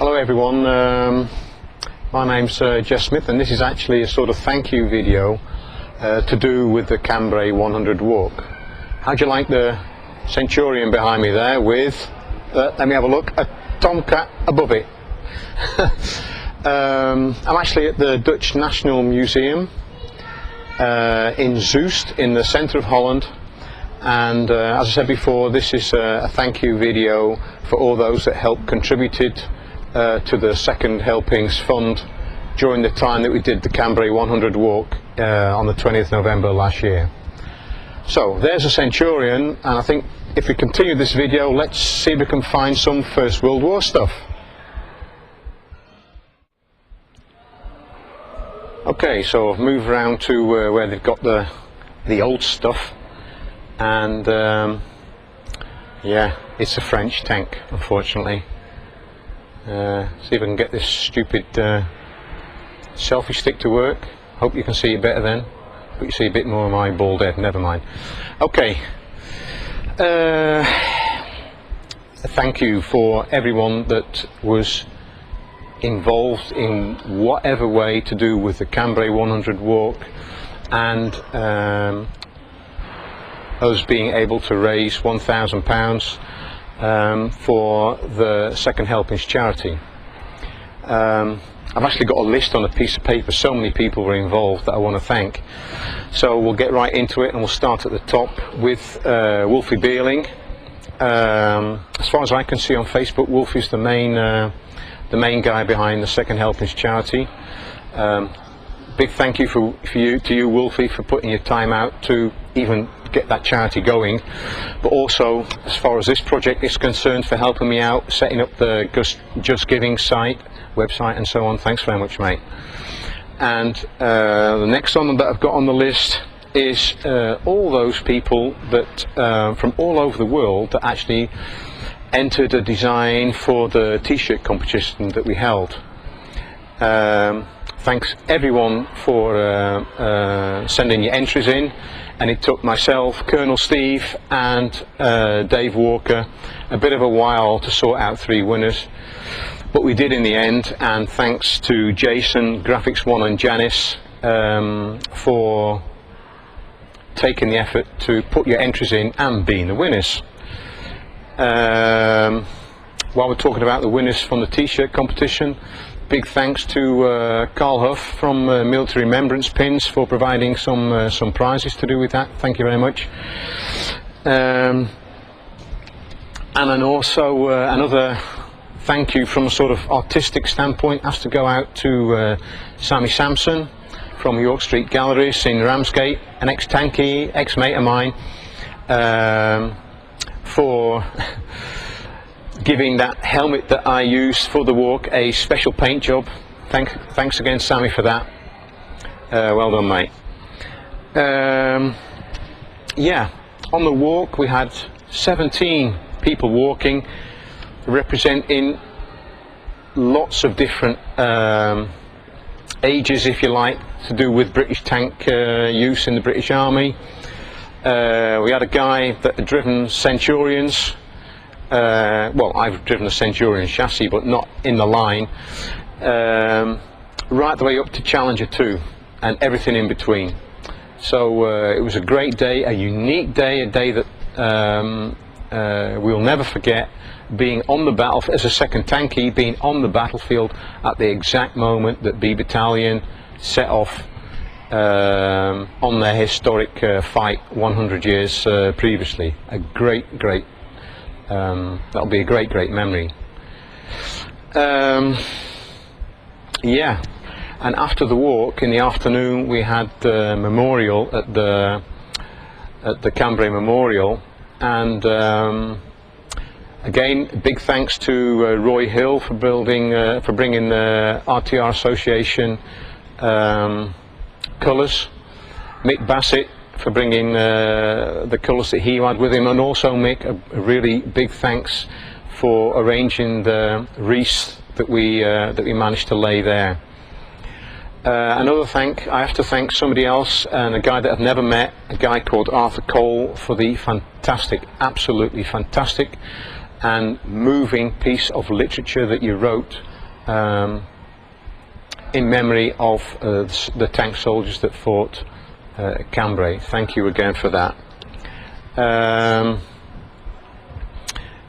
Hello everyone, my name's Jeff Smith, and this is actually a sort of thank you video to do with the Cambrai 100 walk. How'd you like the Centurion behind me there with, let me have a look, a tomcat above it. I'm actually at the Dutch National Museum in Zeust in the centre of Holland, and as I said before, this is a thank you video for all those that contributed to the Second Helpings Fund during the time that we did the Cambrai 100 walk on the 20th November last year. So there's a Centurion, and I think if we continue this video, let's see if we can find some First World War stuff. Okay, so I've moved around to where they've got the old stuff, and yeah, it's a French tank, unfortunately. See if I can get this stupid selfie stick to work. Hope you can see it better then, but you see a bit more of my bald head. Never mind. Okay, thank you for everyone that was involved in whatever way to do with the Cambrai 100 walk, and us being able to raise £1,000 for the Second Helpings charity. I've actually got a list on a piece of paper. So many people were involved that I want to thank. So we'll get right into it, and we'll start at the top with Wolfie Beerling. As far as I can see on Facebook, Wolfie's the main guy behind the Second Helpings charity. Big thank you to you, Wolfie, for putting your time out to even get that charity going, but also, as far as this project is concerned, for helping me out setting up the Just Giving website and so on. Thanks very much, mate. And the next one that I've got on the list is all those people that from all over the world that actually entered a design for the t-shirt competition that we held. Thanks everyone for sending your entries in, and it took myself, Colonel Steve and Dave Walker a bit of a while to sort out 3 winners, but we did in the end. And thanks to Jason, Graphics One and Janice for taking the effort to put your entries in and being the winners. While we're talking about the winners from the t-shirt competition, big thanks to Carl Huff from Military Remembrance Pins for providing some prizes to do with that. Thank you very much. And then also another thank you from a sort of artistic standpoint has to go out to Sammy Sampson from York Street Galleries in Ramsgate, an ex-tanky, ex-mate of mine, for giving that helmet that I used for the walk a special paint job. Thanks again, Sammy, for that. Well done, mate. Yeah, on the walk we had 17 people walking, representing lots of different ages, if you like, to do with British tank use in the British Army. We had a guy that had driven Centurions. Well, I've driven a Centurion chassis, but not in the line, right the way up to Challenger 2 and everything in between. So it was a great day, a unique day, a day that we'll never forget, being on the battlefield as a second tanky, being on the battlefield at the exact moment that B Battalion set off on their historic fight 100 years previously. A great that'll be a great memory. Yeah, and after the walk in the afternoon we had the memorial at the Cambrai Memorial, and again big thanks to Roy Hill for bringing the RTR Association colours, Mick Bassett for bringing the colours that he had with him, and also Mick, a really big thanks for arranging the wreath that we managed to lay there. Another I have to thank somebody else, and a guy that I've never met, a guy called Arthur Cole, for the fantastic, absolutely fantastic and moving piece of literature that you wrote in memory of the tank soldiers that fought at Cambrai. Thank you again for that.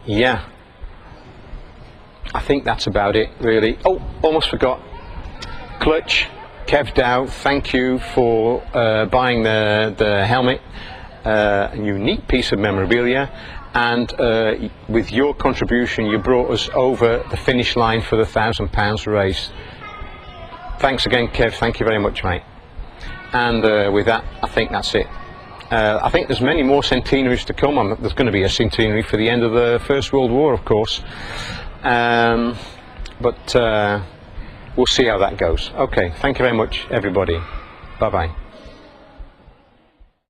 Yeah, I think that's about it really. Oh, almost forgot. Clutch, Kev Dow, thank you for buying the helmet, a unique piece of memorabilia, and with your contribution you brought us over the finish line for the £1,000 race. Thanks again, Kev, thank you very much, mate. And with that, I think that's it. I think there's many more centenaries to come. There's going to be a centenary for the end of the First World War, of course, but we'll see how that goes. Okay, thank you very much, everybody. Bye bye.